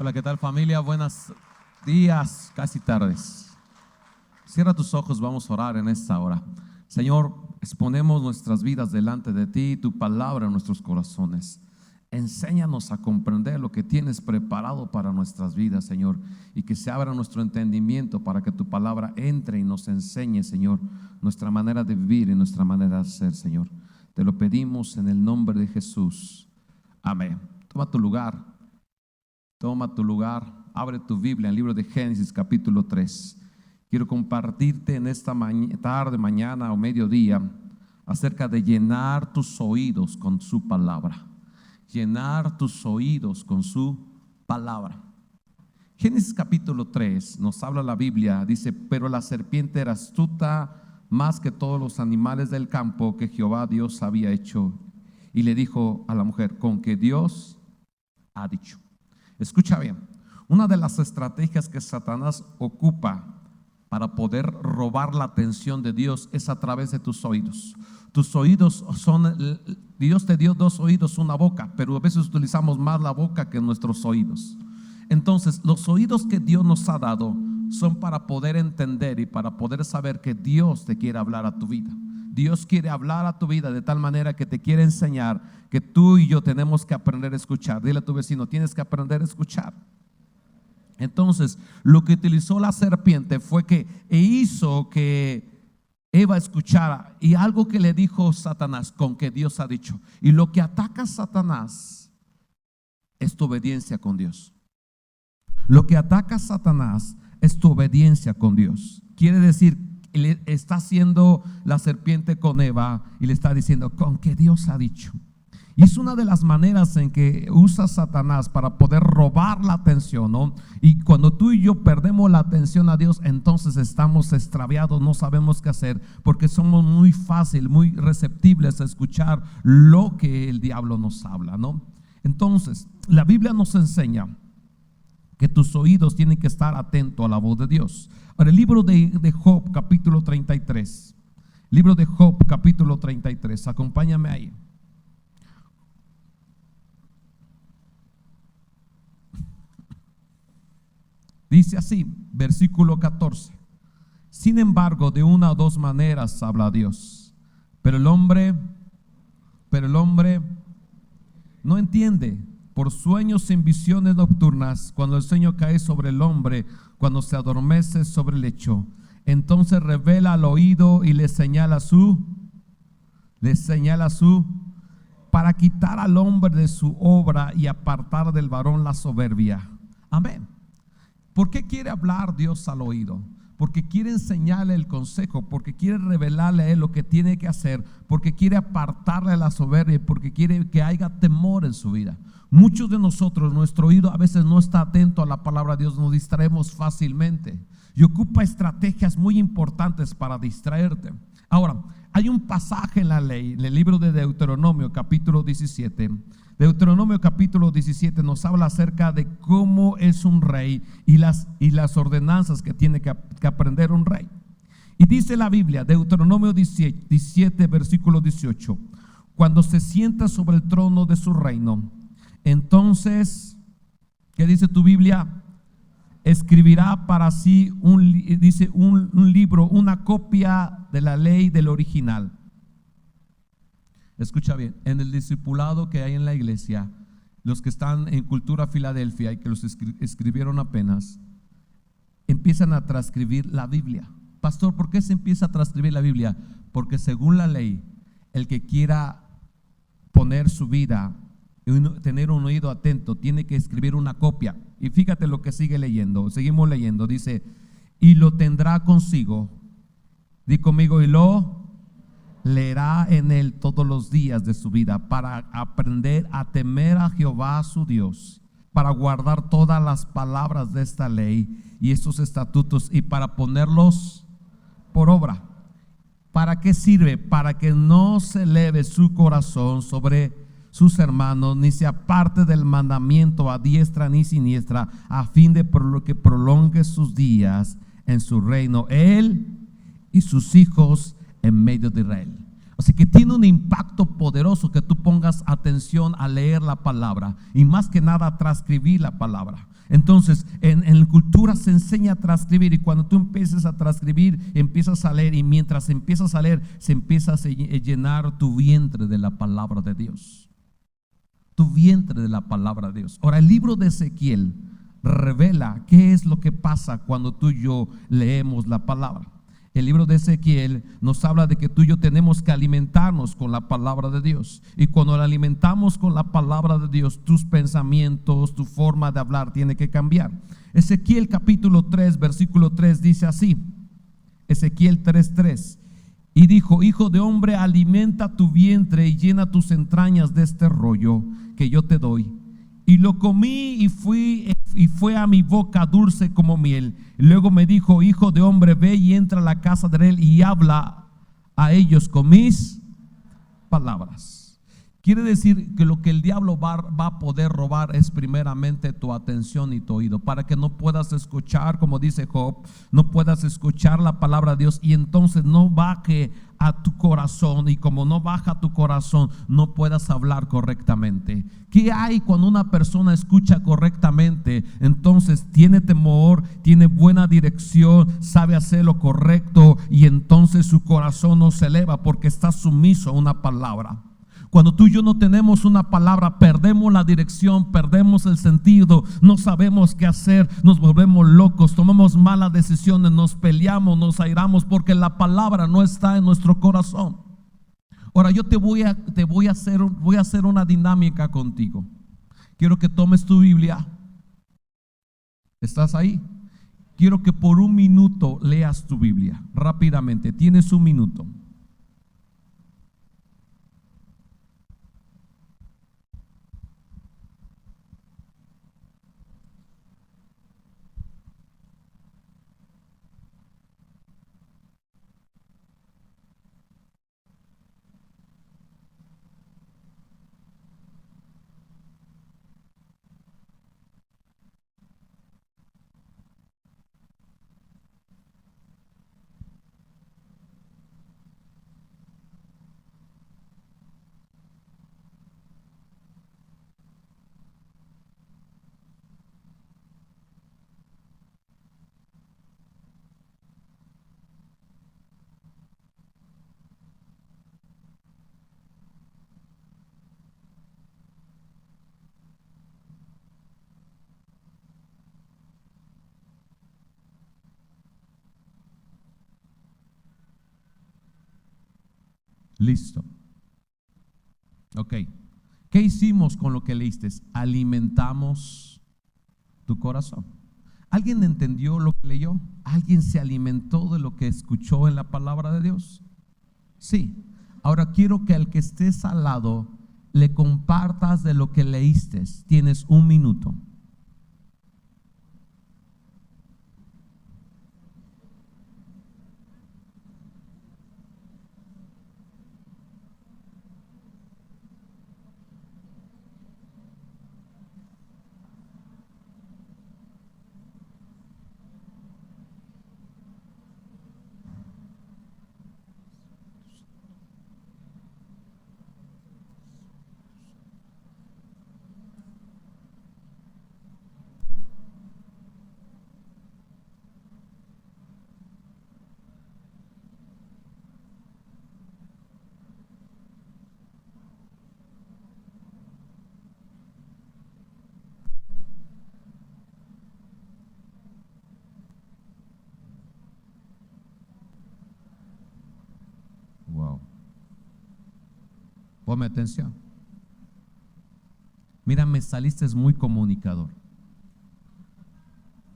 Hola, ¿qué tal familia? Buenos días, casi tardes. Cierra tus ojos, vamos a orar en esta hora. Señor, exponemos nuestras vidas delante de ti, tu palabra en nuestros corazones. Enséñanos a comprender lo que tienes preparado para nuestras vidas, Señor, y que se abra nuestro entendimiento para que tu palabra entre y nos enseñe, Señor, nuestra manera de vivir y nuestra manera de ser, Señor. Te lo pedimos en el nombre de Jesús. Amén. Toma tu lugar. Toma tu lugar, abre tu Biblia en el libro de Génesis capítulo 3. Quiero compartirte en esta tarde, mañana o mediodía acerca de llenar tus oídos con su palabra. Llenar tus oídos con su palabra. Génesis capítulo 3 nos habla la Biblia, dice: pero la serpiente era astuta más que todos los animales del campo que Jehová Dios había hecho. Y le dijo a la mujer: con que Dios ha dicho. Escucha bien, una de las estrategias que Satanás ocupa para poder robar la atención de Dios es a través de tus oídos. Tus oídos Dios te dio dos oídos, una boca, pero a veces utilizamos más la boca que nuestros oídos. Entonces, los oídos que Dios nos ha dado son para poder entender y para poder saber que Dios te quiere hablar a tu vida. Dios quiere hablar a tu vida de tal manera que te quiere enseñar que tú y yo tenemos que aprender a escuchar. Dile a tu vecino: tienes que aprender a escuchar. Entonces, lo que utilizó la serpiente fue que hizo que Eva escuchara, y algo que le dijo Satanás: con que Dios ha dicho. Y lo que ataca a Satanás es tu obediencia con Dios. Lo que ataca a Satanás es tu obediencia con Dios. Quiere decir, le está haciendo la serpiente con Eva y le está diciendo: con que Dios ha dicho. Y es una de las maneras en que usa Satanás para poder robar la atención, ¿no? Y cuando tú y yo perdemos la atención a Dios, entonces estamos extraviados, no sabemos qué hacer, porque somos muy muy receptibles a escuchar lo que el diablo nos habla, ¿no? Entonces, la Biblia nos enseña que tus oídos tienen que estar atentos a la voz de Dios. Ahora, el libro de Job capítulo 33. Libro de Job capítulo 33. Acompáñame ahí. Dice así, versículo 14: sin embargo, de una o dos maneras habla Dios, pero el hombre no entiende. Por sueños en visiones nocturnas, cuando el sueño cae sobre el hombre, cuando se adormece sobre el lecho, entonces revela al oído y le señala para quitar al hombre de su obra y apartar del varón la soberbia. Amén. ¿Por qué quiere hablar Dios al oído? Porque quiere enseñarle el consejo, porque quiere revelarle a él lo que tiene que hacer, porque quiere apartarle la soberbia y porque quiere que haya temor en su vida. Muchos de nosotros, nuestro oído a veces no está atento a la palabra de Dios, nos distraemos fácilmente y ocupa estrategias muy importantes para distraerte. Ahora, hay un pasaje en la ley, en el libro de Deuteronomio capítulo 17. Deuteronomio capítulo 17 nos habla acerca de cómo es un rey y las ordenanzas que tiene que aprender un rey. Y dice la Biblia, Deuteronomio 17 versículo 18: cuando se sienta sobre el trono de su reino, entonces, ¿qué dice tu Biblia? Escribirá para sí un libro, una copia de la ley del original. Escucha bien, en el discipulado que hay en la iglesia, los que están en Cultura Filadelfia y que los escribieron apenas, empiezan a transcribir la Biblia. Pastor, ¿por qué se empieza a transcribir la Biblia? Porque según la ley, el que quiera poner su vida y tener un oído atento, tiene que escribir una copia. Y fíjate lo que sigue leyendo, seguimos leyendo, dice: y lo tendrá consigo. Di conmigo: y lo leerá en él todos los días de su vida, para aprender a temer a Jehová su Dios, para guardar todas las palabras de esta ley y estos estatutos, y para ponerlos por obra. ¿Para qué sirve? Para que no se eleve su corazón sobre sus hermanos, ni se aparte del mandamiento a diestra ni siniestra, a fin de que prolongue sus días en su reino, él y sus hijos en medio de Israel. Así que tiene un impacto poderoso que tú pongas atención a leer la palabra y más que nada a transcribir la palabra. Entonces, en cultura se enseña a transcribir, y cuando tú empieces a transcribir, empiezas a leer, y mientras empiezas a leer, se empieza a llenar tu vientre de la palabra de Dios. Tu vientre de la palabra de Dios. Ahora, el libro de Ezequiel revela qué es lo que pasa cuando tú y yo leemos la palabra. El libro de Ezequiel nos habla de que tú y yo tenemos que alimentarnos con la palabra de Dios. Y cuando la alimentamos con la palabra de Dios, tus pensamientos, tu forma de hablar tiene que cambiar. Ezequiel capítulo 3, versículo 3 dice así. Ezequiel 3:3. Y dijo: hijo de hombre, alimenta tu vientre y llena tus entrañas de este rollo que yo te doy. Y lo comí y fue a mi boca dulce como miel. Y luego me dijo: hijo de hombre, ve y entra a la casa de él y habla a ellos con mis palabras. Quiere decir que lo que el diablo va a poder robar es primeramente tu atención y tu oído, para que no puedas escuchar, como dice Job, no puedas escuchar la palabra de Dios, y entonces no baje a tu corazón, y como no baja a tu corazón, no puedas hablar correctamente. ¿Qué hay cuando una persona escucha correctamente? Entonces tiene temor, tiene buena dirección, sabe hacer lo correcto, y entonces su corazón no se eleva porque está sumiso a una palabra. Cuando tú y yo no tenemos una palabra, perdemos la dirección, perdemos el sentido, no sabemos qué hacer, nos volvemos locos, tomamos malas decisiones, nos peleamos, nos airamos, porque la palabra no está en nuestro corazón. Ahora yo voy a hacer una dinámica contigo. Quiero que tomes tu Biblia. ¿Estás ahí? Quiero que por un minuto leas tu Biblia rápidamente. Tienes un minuto. Listo. Ok. ¿Qué hicimos con lo que leíste? Alimentamos tu corazón. ¿Alguien entendió lo que leyó? ¿Alguien se alimentó de lo que escuchó en la palabra de Dios? Sí. Ahora quiero que al que estés al lado le compartas de lo que leíste. Tienes un minuto. Wow. Ponme atención. Mira, me saliste muy comunicador,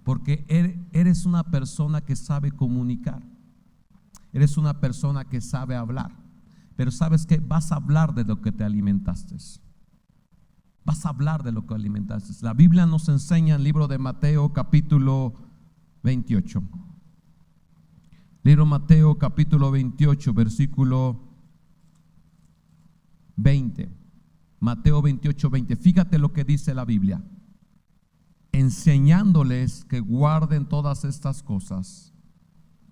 porque eres una persona que sabe comunicar, eres una persona que sabe hablar, pero sabes que vas a hablar de lo que te alimentaste. Vas a hablar de lo que alimentaste. La Biblia nos enseña en el libro de Mateo capítulo 28. Libro Mateo capítulo 28, versículo 20. Mateo 28, 20. Fíjate lo que dice la Biblia. Enseñándoles que guarden todas estas cosas.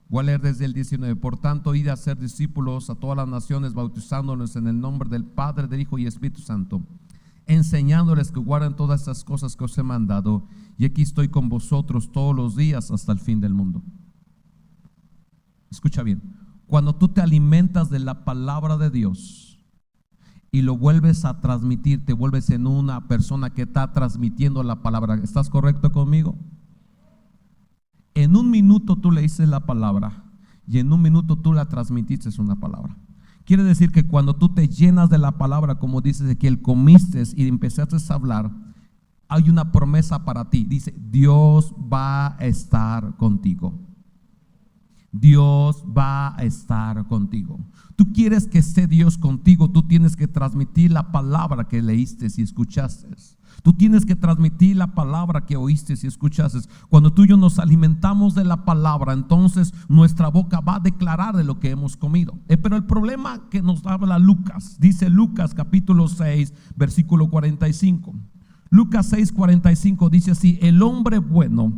Voy a leer desde el 19. Por tanto, id a ser discípulos a todas las naciones, bautizándolos en el nombre del Padre, del Hijo y Espíritu Santo, enseñándoles que guarden todas estas cosas que os he mandado. Y aquí estoy con vosotros todos los días hasta el fin del mundo. Escucha bien. Cuando tú te alimentas de la palabra de Dios y lo vuelves a transmitir, te vuelves en una persona que está transmitiendo la palabra. ¿Estás correcto conmigo? En un minuto tú le dices la palabra y en un minuto tú la transmitiste una palabra. Quiere decir que cuando tú te llenas de la palabra, como dices Ezequiel, comiste y empezaste a hablar, hay una promesa para ti. Dice, Dios va a estar contigo. Dios va a estar contigo. Tú quieres que esté Dios contigo, tú tienes que transmitir la palabra que leíste y escuchaste. Tú tienes que transmitir la palabra que oíste y escuchaste. Cuando tú y yo nos alimentamos de la palabra, entonces nuestra boca va a declarar de lo que hemos comido. Pero el problema que nos habla Lucas, dice Lucas capítulo 6, versículo 45. Lucas 6, 45 dice así: el hombre bueno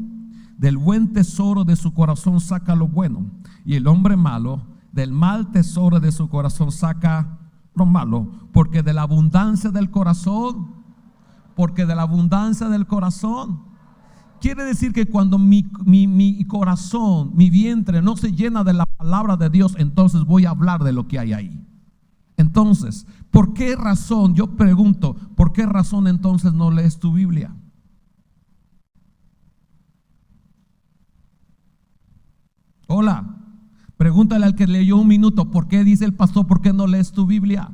del buen tesoro de su corazón saca lo bueno, y el hombre malo del mal tesoro de su corazón saca lo malo, porque de la abundancia del corazón, quiere decir que cuando mi corazón, mi vientre no se llena de la palabra de Dios, entonces voy a hablar de lo que hay ahí. Entonces, ¿por qué razón? Yo pregunto, ¿por qué razón entonces no lees tu Biblia? Hola, pregúntale al que leyó un minuto, ¿por qué dice el pastor, por qué no lees tu Biblia?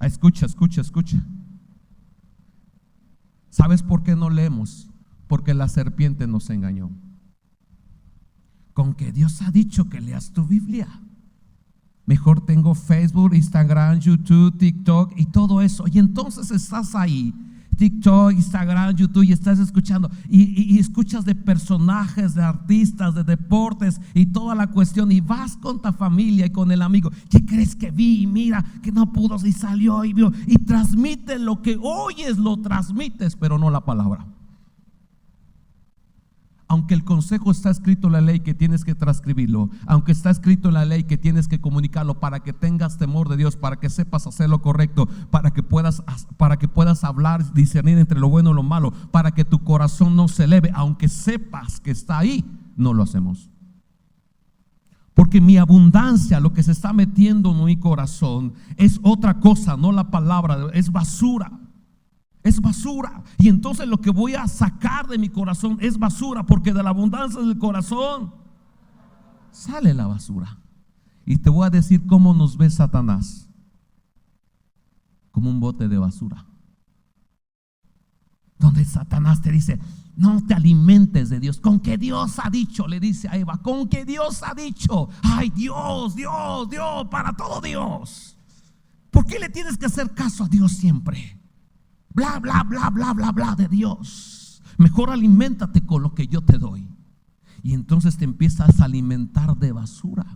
Escucha. ¿Sabes por qué no leemos? Porque la serpiente nos engañó. Con que Dios ha dicho que leas tu Biblia. Mejor tengo Facebook, Instagram, YouTube, TikTok y todo eso. Y entonces estás ahí, TikTok, Instagram, YouTube, y estás escuchando y escuchas de personajes, de artistas, de deportes y toda la cuestión, y vas con tu familia y con el amigo. ¿Qué crees que vi? Mira que no pudo y salió y vio, y transmite lo que oyes, lo transmites, pero no la palabra. Aunque el consejo está escrito en la ley que tienes que transcribirlo, aunque está escrito en la ley que tienes que comunicarlo para que tengas temor de Dios, para que sepas hacer lo correcto, para que puedas hablar, discernir entre lo bueno y lo malo, para que tu corazón no se eleve, aunque sepas que está ahí, no lo hacemos. Porque mi abundancia, lo que se está metiendo en mi corazón, es otra cosa, no la palabra, es basura. Es basura. Y entonces lo que voy a sacar de mi corazón es basura, porque de la abundancia del corazón sale la basura. Y te voy a decir cómo nos ve Satanás: como un bote de basura, donde Satanás te dice: no te alimentes de Dios. Con que Dios ha dicho, le dice a Eva, con que Dios ha dicho. Ay, Dios, para todo Dios. ¿Por qué le tienes que hacer caso a Dios siempre? Bla, bla, bla, bla, bla, bla de Dios. Mejor aliméntate con lo que yo te doy. Y entonces te empiezas a alimentar de basura.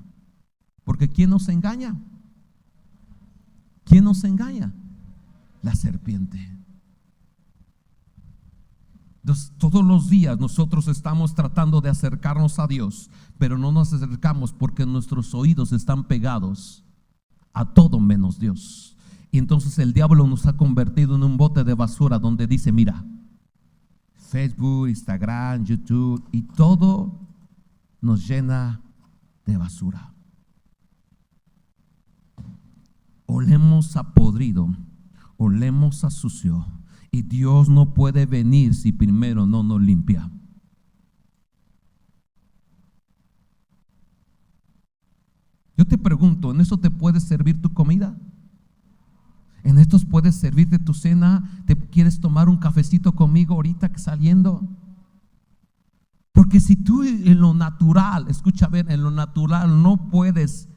Porque ¿quién nos engaña? ¿Quién nos engaña? La serpiente. Entonces, todos los días nosotros estamos tratando de acercarnos a Dios, pero no nos acercamos porque nuestros oídos están pegados a todo menos Dios. Y entonces el diablo nos ha convertido en un bote de basura donde dice: mira, Facebook, Instagram, YouTube, y todo nos llena de basura. Olemos a podrido, olemos a sucio, y Dios no puede venir si primero no nos limpia. Yo te pregunto, ¿en eso te puede servir tu comida? ¿En estos puedes servirte tu cena? ¿Te quieres tomar un cafecito conmigo ahorita que saliendo? Porque si tú en lo natural, escucha bien, en lo natural no puedes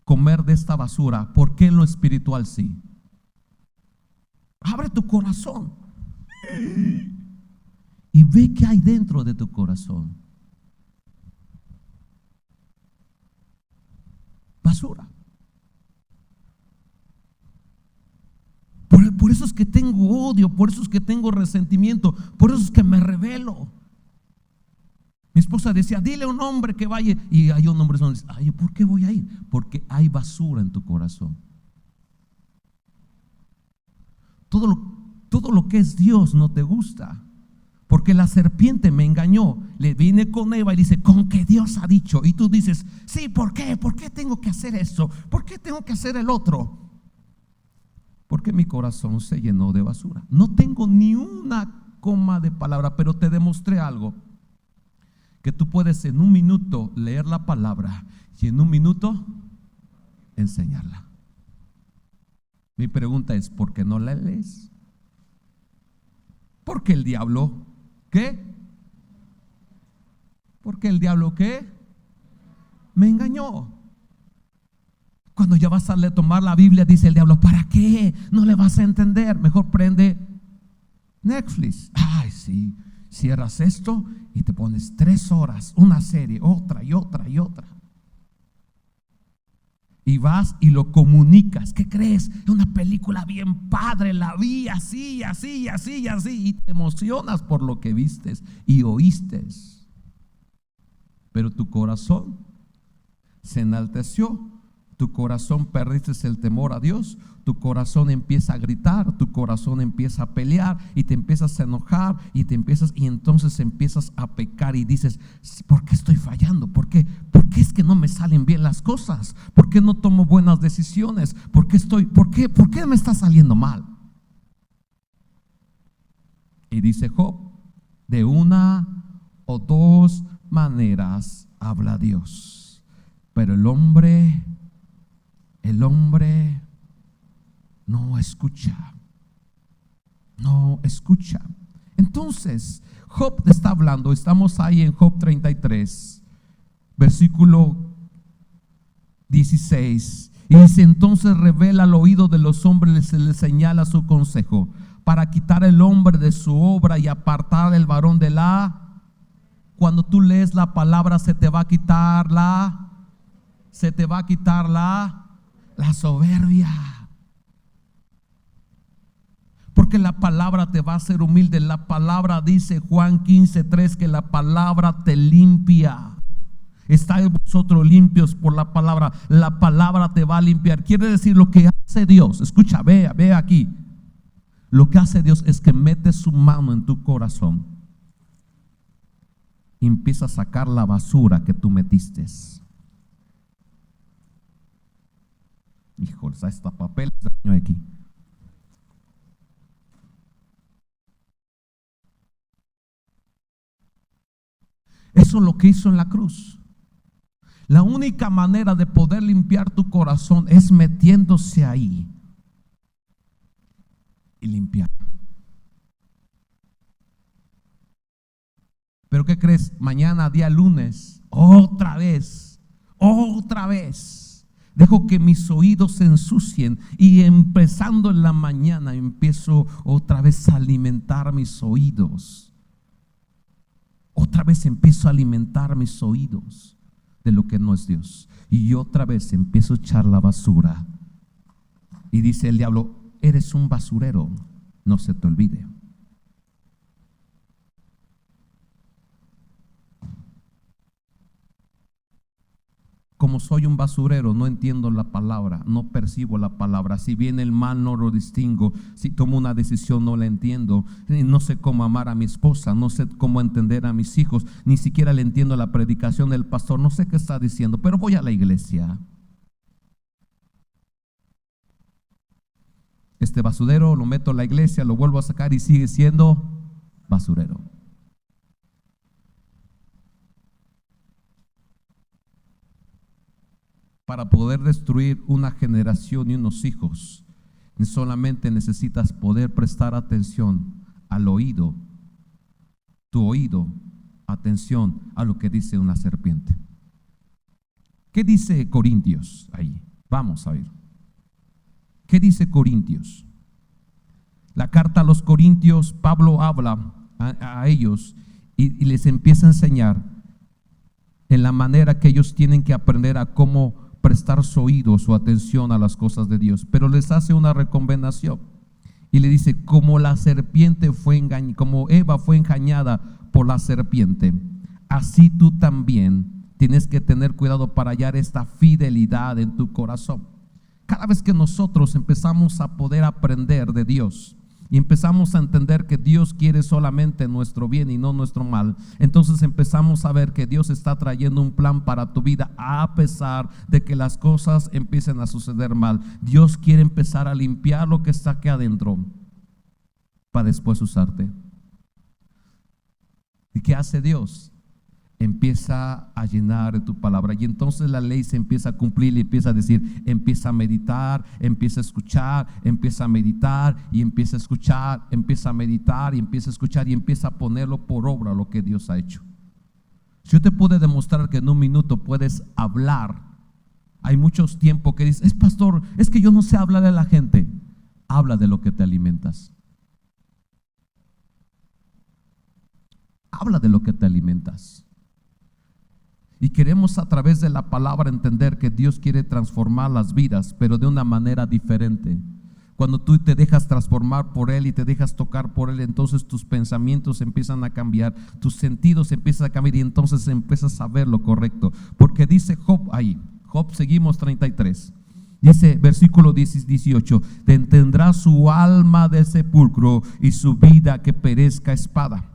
comer de esta basura, ¿por qué en lo espiritual sí? Abre tu corazón y ve qué hay dentro de tu corazón. Basura. Por eso es que tengo odio, por eso es que tengo resentimiento, por eso es que me rebelo. Mi esposa decía, dile a un hombre que vaya. Y hay un hombre que dice, ay, ¿por qué voy a ir? Porque hay basura en tu corazón. Todo lo que es Dios no te gusta. Porque la serpiente me engañó. Le viene con Eva y dice, con que Dios ha dicho. Y tú dices, sí, ¿por qué? ¿Por qué tengo que hacer eso? ¿Por qué tengo que hacer el otro? Porque mi corazón se llenó de basura. No tengo ni una coma de palabra, pero te demostré algo. Que tú puedes en un minuto leer la palabra y en un minuto enseñarla. Mi pregunta es, ¿por qué no la lees? Porque el diablo, ¿qué? Porque el diablo, ¿qué? Me engañó. Cuando ya vas a tomar la Biblia, dice el diablo, ¿para qué? No le vas a entender. Mejor prende Netflix. Ay, sí. Cierras esto y te pones 3 horas, una serie, otra y otra y otra. Y vas y lo comunicas. ¿Qué crees? Es una película bien padre, la vi así, así, así, así. Y te emocionas por lo que vistes y oíste. Pero tu corazón se enalteció. Tu corazón perdiste el temor a Dios. Tu corazón empieza a gritar, tu corazón empieza a pelear y te empiezas a enojar y entonces empiezas a pecar y dices, ¿por qué estoy fallando? ¿Por qué es que no me salen bien las cosas? ¿Por qué no tomo buenas decisiones? ¿Por qué me está saliendo mal? Y dice Job, de una o dos maneras habla Dios, pero el hombre no escucha. No escucha. Entonces, Job te está hablando. Estamos ahí en Job 33, versículo 16. Y dice, entonces revela al oído de los hombres, se les señala su consejo, para quitar el hombre de su obra y apartar el varón de la. Cuando tú lees la palabra, se te va a quitar la soberbia. Porque la palabra te va a hacer humilde. La palabra dice Juan 15:3 que la palabra te limpia. Estáis vosotros limpios por la palabra. La palabra te va a limpiar. Quiere decir, lo que hace Dios, escucha, ve aquí. Lo que hace Dios es que mete su mano en tu corazón y empieza a sacar la basura que tú metiste. Híjole, hasta papel aquí. Eso es lo que hizo en la cruz. La única manera de poder limpiar tu corazón es metiéndose ahí y limpiar. Pero ¿qué crees? Mañana, día lunes, otra vez dejo que mis oídos se ensucien y empezando en la mañana empiezo otra vez a alimentar mis oídos. Otra vez empiezo a alimentar mis oídos de lo que no es Dios. Y otra vez empiezo a echar la basura. Y dice el diablo, eres un basurero, no se te olvide. Como soy un basurero, no entiendo la palabra, no percibo la palabra. Si viene el mal, no lo distingo. Si tomo una decisión, no la entiendo. No sé cómo amar a mi esposa, no sé cómo entender a mis hijos, ni siquiera le entiendo la predicación del pastor. No sé qué está diciendo, pero voy a la iglesia. Este basurero lo meto a la iglesia, lo vuelvo a sacar y sigue siendo basurero. Para poder destruir una generación y unos hijos, solamente necesitas poder prestar atención al oído, tu oído, atención a lo que dice una serpiente. ¿Qué dice Corintios ahí? Vamos a ver. ¿Qué dice Corintios? La carta a los Corintios, Pablo habla a ellos y les empieza a enseñar en la manera que ellos tienen que aprender a cómo prestar su oído, su atención a las cosas de Dios, pero les hace una recomendación Y le dice, como la serpiente como Eva fue engañada por la serpiente, así tú también tienes que tener cuidado para hallar esta fidelidad en tu corazón. Cada vez que nosotros empezamos a poder aprender de Dios y empezamos a entender que Dios quiere solamente nuestro bien y no nuestro mal, entonces empezamos a ver que Dios está trayendo un plan para tu vida, a pesar de que las cosas empiecen a suceder mal. Dios quiere empezar a limpiar lo que está aquí adentro para después usarte. ¿Y qué hace Dios? Empieza a llenar de tu palabra, y entonces la ley se empieza a cumplir y empieza a decir, empieza a meditar, empieza a escuchar, empieza a meditar y empieza a escuchar, empieza a meditar y empieza a escuchar y empieza a ponerlo por obra lo que Dios ha hecho. Si yo te pude demostrar que en un minuto puedes hablar, hay muchos tiempos que dices, pastor, es que yo no sé hablarle a la gente. Habla de lo que te alimentas. Habla de lo que te alimentas. Y queremos a través de la palabra entender que Dios quiere transformar las vidas, pero de una manera diferente. Cuando tú te dejas transformar por Él y te dejas tocar por Él, entonces tus pensamientos empiezan a cambiar, tus sentidos empiezan a cambiar y entonces empiezas a ver lo correcto. Porque dice Job ahí, Job seguimos 33, dice versículo 18, detendrá su alma del sepulcro y su vida que perezca espada.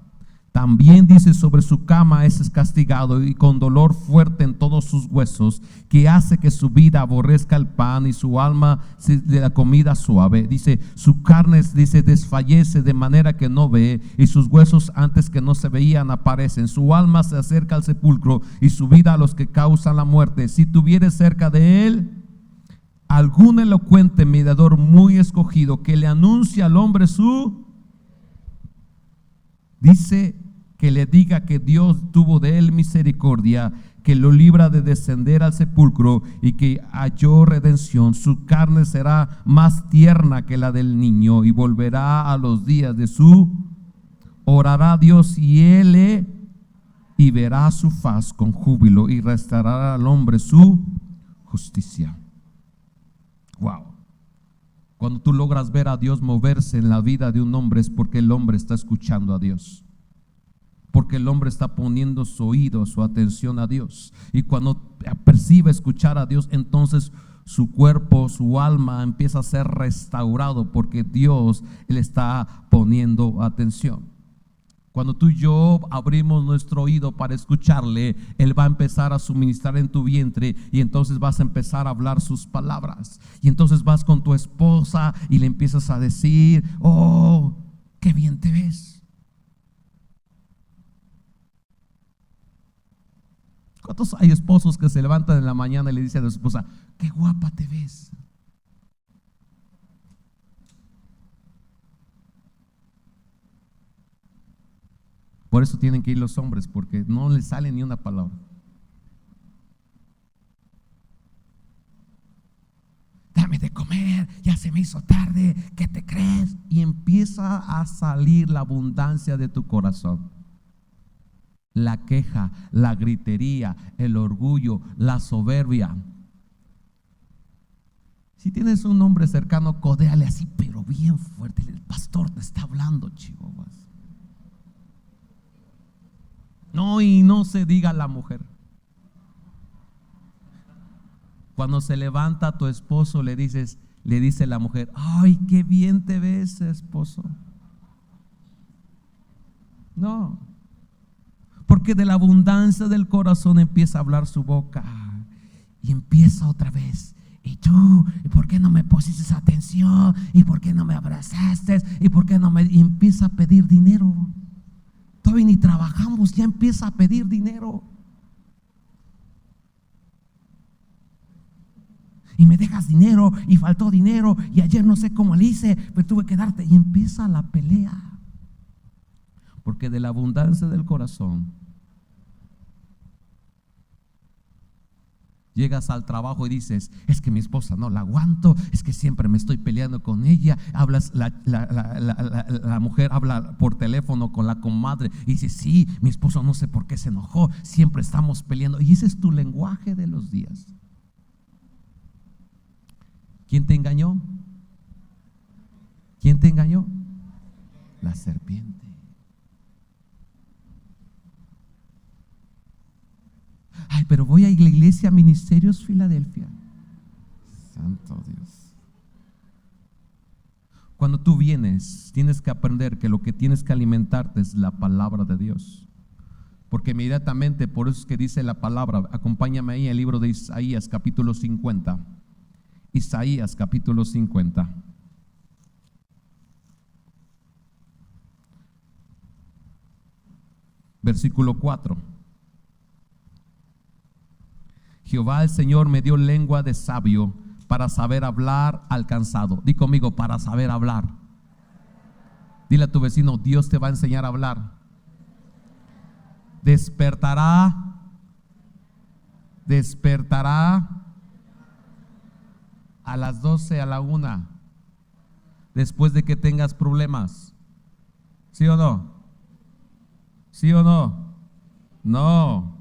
También dice, sobre su cama es castigado y con dolor fuerte en todos sus huesos, que hace que su vida aborrezca el pan y su alma de la comida suave. Dice, su carne desfallece de manera que no ve, y sus huesos antes que no se veían aparecen. Su alma se acerca al sepulcro y su vida a los que causan la muerte. Si tuviere cerca de él algún elocuente mediador muy escogido, que le anuncia al hombre dice, que le diga que Dios tuvo de él misericordia, que lo libra de descender al sepulcro y que halló redención. Su carne será más tierna que la del niño y volverá a los días de orará a Dios y verá su faz con júbilo y restaurará al hombre su justicia. Wow. Cuando tú logras ver a Dios moverse en la vida de un hombre, es porque el hombre está escuchando a Dios, porque el hombre está poniendo su oído, su atención a Dios. Y cuando percibe escuchar a Dios, entonces su cuerpo, su alma empieza a ser restaurado, porque Dios le está poniendo atención. Cuando tú y yo abrimos nuestro oído para escucharle, Él va a empezar a suministrar en tu vientre, y entonces vas a empezar a hablar sus palabras. Y entonces vas con tu esposa y le empiezas a decir, oh, qué bien te ves. ¿Cuántos hay esposos que se levantan en la mañana y le dicen a su esposa, qué guapa te ves? Por eso tienen que ir los hombres, porque no les sale ni una palabra. Dame de comer, ya se me hizo tarde, ¿qué te crees? Y empieza a salir la abundancia de tu corazón. La queja, la gritería, el orgullo, la soberbia. Si tienes un hombre cercano, codéale así, pero bien fuerte. El pastor te está hablando, chihuahuas. No, y no se diga a la mujer. Cuando se levanta tu esposo, le dice la mujer, ay, qué bien te ves, esposo. No, porque de la abundancia del corazón empieza a hablar su boca. Y empieza otra vez. ¿Y tú? ¿Y por qué no me pusiste atención? ¿Y por qué no me abrazaste? ¿Y por qué no me? Y empieza a pedir dinero. Todavía ni trabajamos, ya empieza a pedir dinero. Y me dejas dinero, y faltó dinero, y ayer no sé cómo le hice, pero tuve que darte. Y empieza la pelea. Porque de la abundancia del corazón llegas al trabajo y dices, es que mi esposa no la aguanto, es que siempre me estoy peleando con ella. Hablas, la mujer habla por teléfono con la comadre y dice, sí, mi esposo no sé por qué se enojó, siempre estamos peleando. Y ese es tu lenguaje de los días. ¿Quién te engañó? ¿Quién te engañó? La serpiente. Ay, pero voy a la iglesia Ministerios Filadelfia. Santo Dios. Cuando tú vienes, tienes que aprender que lo que tienes que alimentarte es la palabra de Dios. Porque inmediatamente, por eso es que dice la palabra, acompáñame ahí en el libro de Isaías capítulo 50. Isaías capítulo 50. Versículo 4. Jehová el Señor me dio lengua de sabio para saber hablar al cansado. Di conmigo, para saber hablar. Dile a tu vecino, Dios te va a enseñar a hablar. Despertará a las 12, a la 1, después de que tengas problemas. ¿Sí o no? ¿Sí o no? No.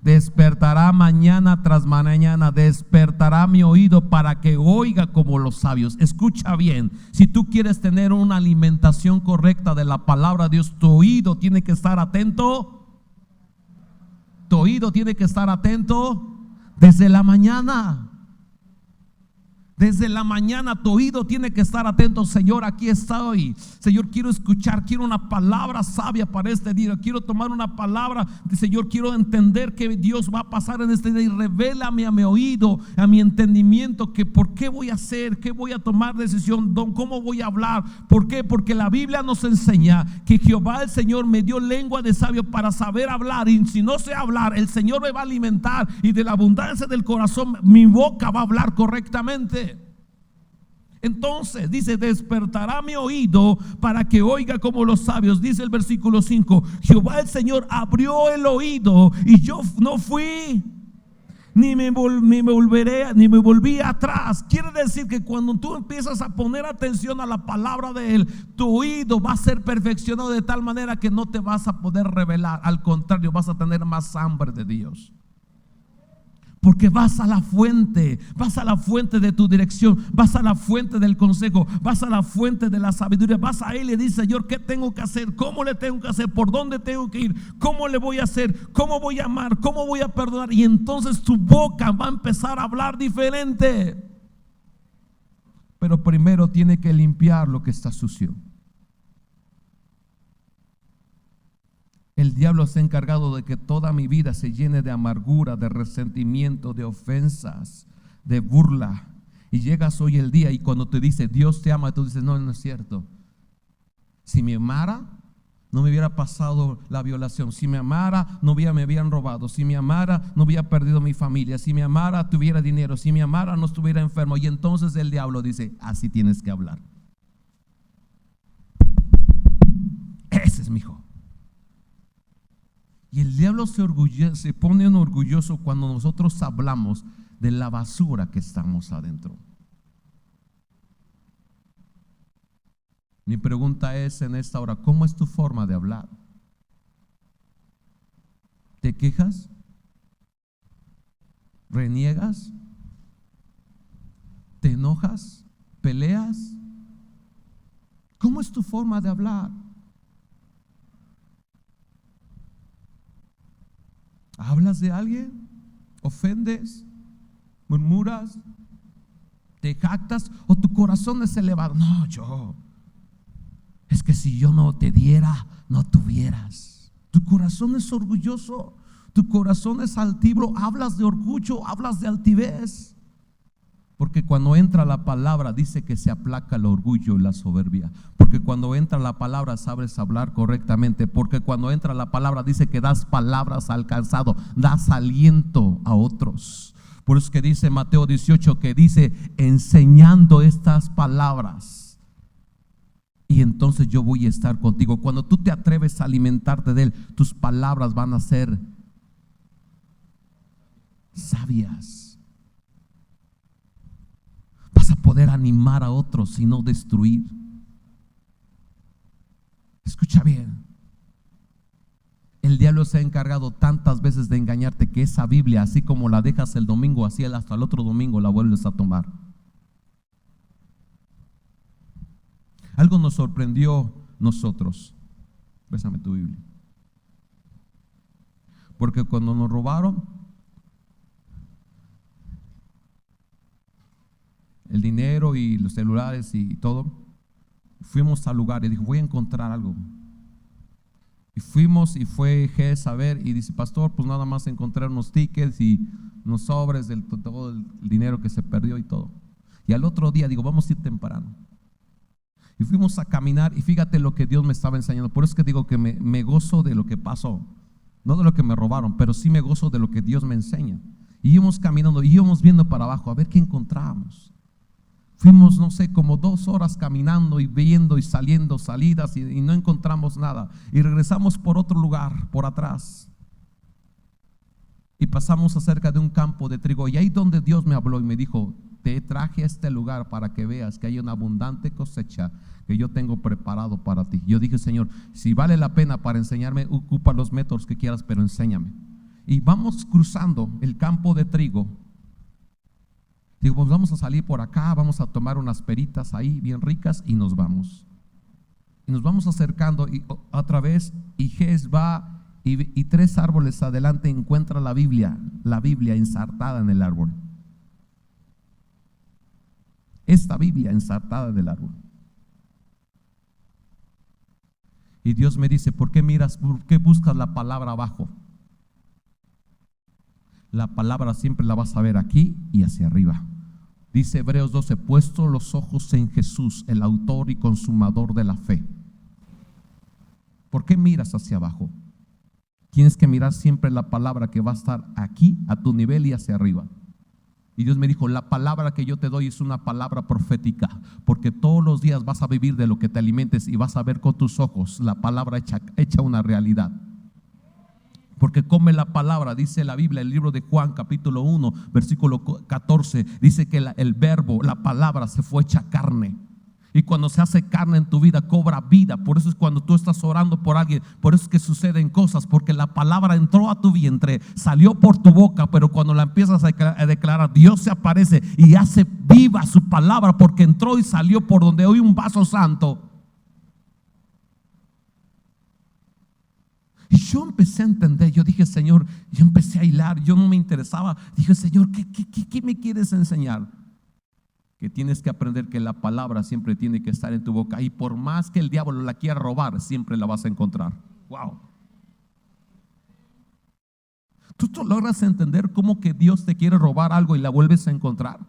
Despertará mañana tras mañana, despertará mi oído para que oiga como los sabios. Escucha bien, si tú quieres tener una alimentación correcta de la palabra de Dios, tu oído tiene que estar atento. Tu oído tiene que estar atento desde la mañana. Desde la mañana tu oído tiene que estar atento. Señor, aquí estoy. Señor, quiero escuchar, quiero una palabra sabia para este día. Quiero tomar una palabra de Señor, quiero entender que Dios va a pasar en este día. Y revélame a mi oído, a mi entendimiento, que por qué voy a hacer, qué voy a tomar decisión, cómo voy a hablar. ¿Por qué? Porque la Biblia nos enseña que Jehová el Señor me dio lengua de sabio para saber hablar. Y si no sé hablar, el Señor me va a alimentar, y de la abundancia del corazón mi boca va a hablar correctamente. Entonces dice, despertará mi oído para que oiga como los sabios. Dice el versículo 5, Jehová el Señor abrió el oído y yo no fui ni me volví atrás. Quiere decir que cuando tú empiezas a poner atención a la palabra de Él, tu oído va a ser perfeccionado de tal manera que no te vas a poder revelar. Al contrario, vas a tener más hambre de Dios. Porque vas a la fuente de tu dirección, vas a la fuente del consejo, vas a la fuente de la sabiduría, vas a Él y le dices, Señor, ¿qué tengo que hacer? ¿Cómo le tengo que hacer? ¿Por dónde tengo que ir? ¿Cómo le voy a hacer? ¿Cómo voy a amar? ¿Cómo voy a perdonar? Y entonces tu boca va a empezar a hablar diferente. Pero primero tiene que limpiar lo que está sucio. El diablo se ha encargado de que toda mi vida se llene de amargura, de resentimiento, de ofensas, de burla. Y llegas hoy el día y cuando te dice Dios te ama, tú dices, no, no es cierto. Si me amara, no me hubiera pasado la violación. Si me amara, me habían robado. Si me amara, no hubiera perdido mi familia. Si me amara, tuviera dinero. Si me amara, no estuviera enfermo. Y entonces el diablo dice, así tienes que hablar. Ese es mi hijo. Y el diablo se pone orgulloso cuando nosotros hablamos de la basura que estamos adentro. Mi pregunta es en esta hora, ¿cómo es tu forma de hablar? ¿Te quejas? ¿Reniegas? ¿Te enojas? ¿Peleas? ¿Cómo es tu forma de hablar? ¿Hablas de alguien? ¿Ofendes? ¿Murmuras? ¿Te jactas? ¿O tu corazón es elevado? No, es que si yo no te diera, no tuvieras. Tu corazón es orgulloso, tu corazón es altivo. Hablas de orgullo, hablas de altivez. Porque cuando entra la palabra dice que se aplaca el orgullo y la soberbia. Porque cuando entra la palabra sabes hablar correctamente. Porque cuando entra la palabra dice que das palabras al cansado, das aliento a otros. Por eso que dice Mateo 18, que dice enseñando estas palabras. Y entonces yo voy a estar contigo. Cuando tú te atreves a alimentarte de Él, tus palabras van a ser sabias. Vas a poder animar a otros y no destruir. Escucha bien. El diablo se ha encargado tantas veces de engañarte que esa Biblia, así como la dejas el domingo, así hasta el otro domingo la vuelves a tomar. Algo nos sorprendió nosotros. Pésame tu Biblia. Porque cuando nos robaron el dinero y los celulares y todo, fuimos al lugar y dijo, voy a encontrar algo. Y fuimos y fue Ges a ver y dice, pastor, pues nada más encontré unos tickets y unos sobres de todo el dinero que se perdió y todo. Y al otro día digo, vamos a ir temprano. Y fuimos a caminar y fíjate lo que Dios me estaba enseñando. Por eso es que digo que me gozo de lo que pasó. No de lo que me robaron, pero sí me gozo de lo que Dios me enseña. Y íbamos caminando y íbamos viendo para abajo a ver qué encontrábamos. Fuimos, no sé, como 2 horas caminando y viendo y saliendo salidas y no encontramos nada. Y regresamos por otro lugar, por atrás. Y pasamos acerca de un campo de trigo. Y ahí donde Dios me habló y me dijo, te traje a este lugar para que veas que hay una abundante cosecha que yo tengo preparado para ti. Yo dije, Señor, si vale la pena para enseñarme, ocupa los métodos que quieras, pero enséñame. Y vamos cruzando el campo de trigo. Digo, pues vamos a salir por acá, vamos a tomar unas peritas ahí bien ricas y nos vamos. Y nos vamos acercando y otra vez, y Ges va y 3 árboles adelante encuentra la Biblia ensartada en el árbol. Esta Biblia ensartada en el árbol. Y Dios me dice, ¿por qué buscas la palabra abajo? La palabra siempre la vas a ver aquí y hacia arriba. Dice Hebreos 12, puesto los ojos en Jesús, el autor y consumador de la fe. ¿Por qué miras hacia abajo? Tienes que mirar siempre la palabra que va a estar aquí a tu nivel y hacia arriba. Y Dios me dijo, la palabra que yo te doy es una palabra profética, porque todos los días vas a vivir de lo que te alimentes y vas a ver con tus ojos la palabra hecha una realidad. Porque come la palabra, dice la Biblia, el libro de Juan capítulo 1 versículo 14, dice que el verbo, la palabra se fue hecha carne. Y cuando se hace carne en tu vida cobra vida. Por eso es cuando tú estás orando por alguien, por eso es que suceden cosas, porque la palabra entró a tu vientre, salió por tu boca, pero cuando la empiezas a declarar, Dios se aparece y hace viva su palabra, porque entró y salió por donde hay un vaso santo. Y yo empecé a entender, yo dije, Señor, yo empecé a hilar, yo no me interesaba. Dije, Señor, ¿qué me quieres enseñar? Que tienes que aprender que la palabra siempre tiene que estar en tu boca. Y por más que el diablo la quiera robar, siempre la vas a encontrar. Wow. ¿Tú logras entender cómo que Dios te quiere robar algo y la vuelves a encontrar?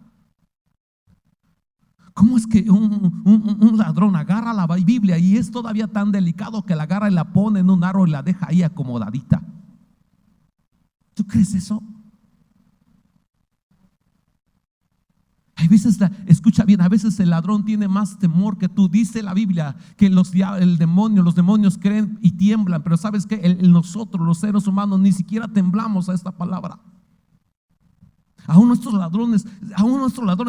¿Cómo es que un ladrón agarra la Biblia y es todavía tan delicado que la agarra y la pone en un árbol y la deja ahí acomodadita? ¿Tú crees eso? Hay veces, escucha bien, a veces el ladrón tiene más temor que tú. Dice la Biblia que los demonios creen y tiemblan, pero sabes que nosotros los seres humanos ni siquiera temblamos a esta palabra. Aún nuestros ladrones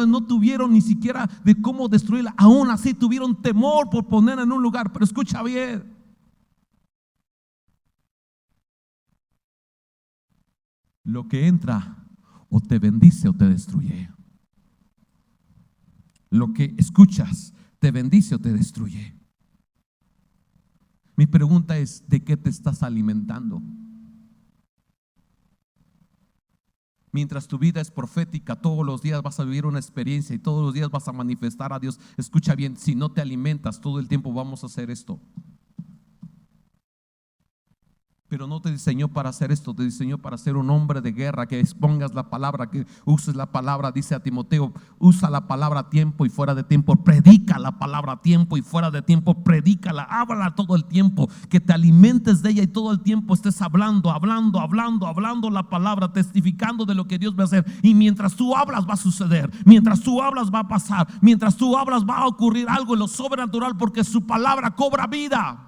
no tuvieron ni siquiera de cómo destruirla. Aún así tuvieron temor por ponerla en un lugar. Pero escucha bien, lo que entra o te bendice o te destruye. Lo que escuchas te bendice o te destruye. Mi pregunta es, ¿de qué te estás alimentando? Mientras tu vida es profética, todos los días vas a vivir una experiencia y todos los días vas a manifestar a Dios. Escucha bien, si no te alimentas todo el tiempo, vamos a hacer esto. Pero no te diseñó para hacer esto, te diseñó para ser un hombre de guerra, que expongas la palabra, que uses la palabra. Dice a Timoteo, usa la palabra a tiempo y fuera de tiempo, predica la palabra a tiempo y fuera de tiempo, predícala, háblala todo el tiempo, que te alimentes de ella y todo el tiempo estés hablando la palabra, testificando de lo que Dios va a hacer. Y mientras tú hablas va a suceder, mientras tú hablas va a pasar, mientras tú hablas va a ocurrir algo en lo sobrenatural, porque su palabra cobra vida.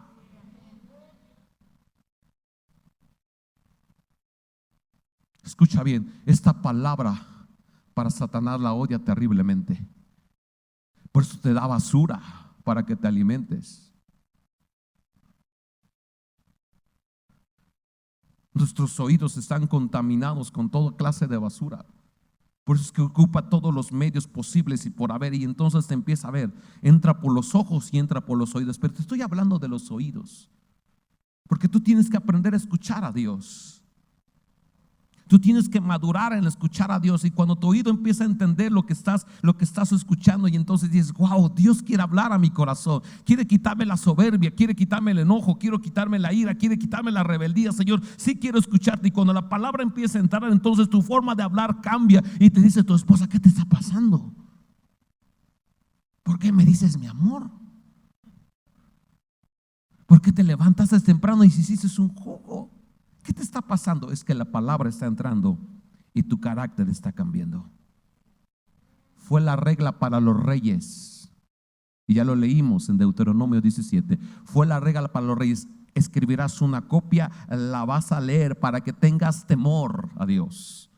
Escucha bien, esta palabra para Satanás la odia terriblemente. Por eso te da basura para que te alimentes. Nuestros oídos están contaminados con toda clase de basura. Por eso es que ocupa todos los medios posibles y por haber, y entonces te empieza a ver. Entra por los ojos y entra por los oídos. Pero te estoy hablando de los oídos, porque tú tienes que aprender a escuchar a Dios. Tú tienes que madurar en escuchar a Dios. Y cuando tu oído empieza a entender lo que estás escuchando, y entonces dices, wow, Dios quiere hablar a mi corazón, quiere quitarme la soberbia, quiere quitarme el enojo, quiere quitarme la ira, quiere quitarme la rebeldía. Señor, sí quiero escucharte. Y cuando la palabra empieza a entrar, entonces tu forma de hablar cambia. Y te dice tu esposa, ¿qué te está pasando? ¿Por qué me dices mi amor? ¿Por qué te levantaste temprano y si hiciste un jugo? ¿Qué te está pasando? Es que la palabra está entrando y tu carácter está cambiando. Fue la regla para los reyes, y ya lo leímos en Deuteronomio 17. Fue la regla para los reyes. Escribirás una copia, la vas a leer para que tengas temor a Dios,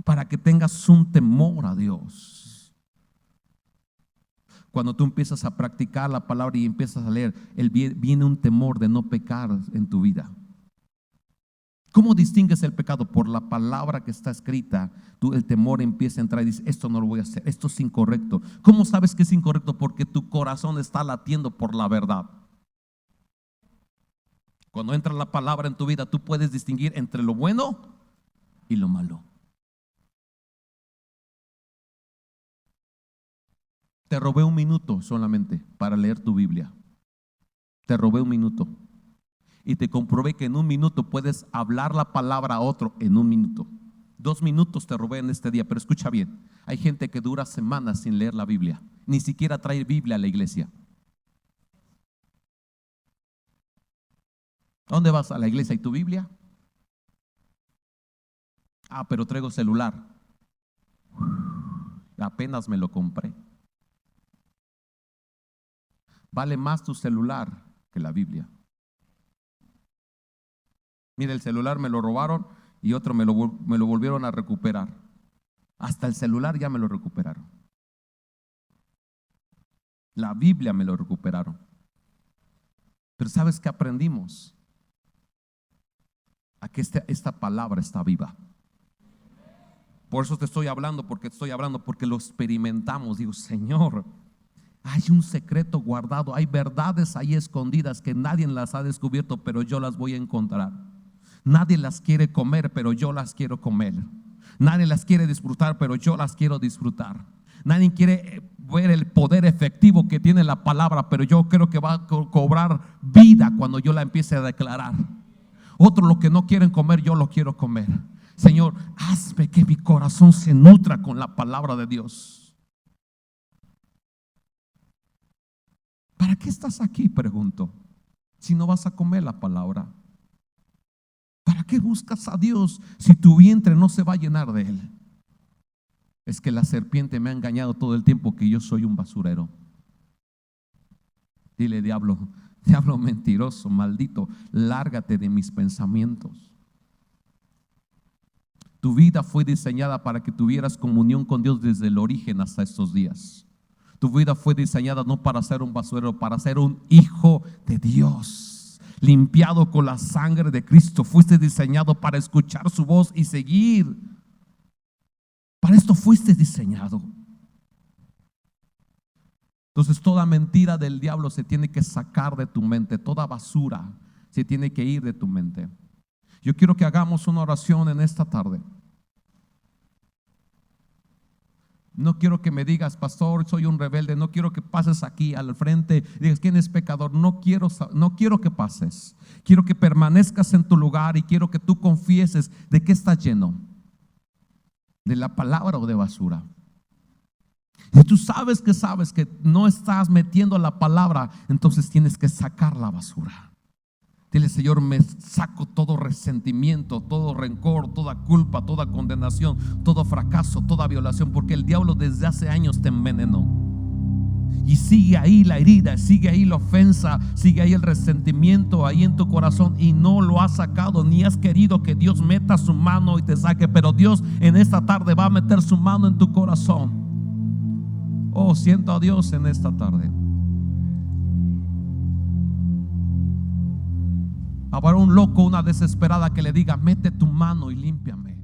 para que tengas un temor a Dios. Cuando tú empiezas a practicar la palabra y empiezas a leer, viene un temor de no pecar en tu vida. ¿Cómo distingues el pecado? Por la palabra que está escrita. El temor empieza a entrar y dices, esto no lo voy a hacer, esto es incorrecto. ¿Cómo sabes que es incorrecto? Porque tu corazón está latiendo por la verdad. Cuando entra la palabra en tu vida, tú puedes distinguir entre lo bueno y lo malo. Te robé un minuto solamente para leer tu Biblia. Te robé un minuto. Y te comprobé que en un minuto puedes hablar la palabra a otro en un minuto. 2 minutos te robé en este día. Pero escucha bien, hay gente que dura semanas sin leer la Biblia. Ni siquiera trae Biblia a la iglesia. ¿A dónde vas? ¿A la iglesia y tu Biblia? Ah, pero traigo celular. Apenas me lo compré. Vale más tu celular que la Biblia. Mira, el celular me lo robaron y otro me lo volvieron a recuperar. Hasta el celular ya me lo recuperaron. La Biblia me lo recuperaron. Pero ¿sabes qué aprendimos? A que esta palabra está viva. Por eso te estoy hablando, porque lo experimentamos. Digo, Señor, hay un secreto guardado, hay verdades ahí escondidas que nadie las ha descubierto, pero yo las voy a encontrar. Nadie las quiere comer, pero yo las quiero comer. Nadie las quiere disfrutar, pero yo las quiero disfrutar. Nadie quiere ver el poder efectivo que tiene la palabra, pero yo creo que va a cobrar vida cuando yo la empiece a declarar. Otros lo que no quieren comer, yo lo quiero comer. Señor, hazme que mi corazón se nutra con la palabra de Dios. ¿Para qué estás aquí? Pregunto. Si no vas a comer la palabra, ¿para qué buscas a Dios si tu vientre no se va a llenar de Él? Es que la serpiente me ha engañado todo el tiempo que yo soy un basurero. Dile, diablo mentiroso, maldito, lárgate de mis pensamientos. Tu vida fue diseñada para que tuvieras comunión con Dios desde el origen hasta estos días. Tu vida fue diseñada no para ser un basurero, para ser un hijo de Dios, limpiado con la sangre de Cristo. Fuiste diseñado para escuchar su voz y seguir. Para esto fuiste diseñado. Entonces toda mentira del diablo se tiene que sacar de tu mente. Toda basura se tiene que ir de tu mente. Yo quiero que hagamos una oración en esta tarde. No quiero que me digas, pastor, soy un rebelde. No quiero que pases aquí al frente y digas, ¿quién es pecador? No quiero que pases. Quiero que permanezcas en tu lugar y quiero que tú confieses de qué estás lleno. ¿De la palabra o de basura? Si tú sabes que no estás metiendo la palabra, entonces tienes que sacar la basura. Dile, Señor, me saco todo resentimiento, todo rencor, toda culpa, toda condenación, todo fracaso, toda violación, porque el diablo desde hace años te envenenó. Y sigue ahí la herida, sigue ahí la ofensa, sigue ahí el resentimiento ahí en tu corazón y no lo has sacado, ni has querido que Dios meta su mano y te saque. Pero Dios en esta tarde va a meter su mano en tu corazón. Oh, siento a Dios en esta tarde. Habrá un loco, una desesperada que le diga, mete tu mano y límpiame.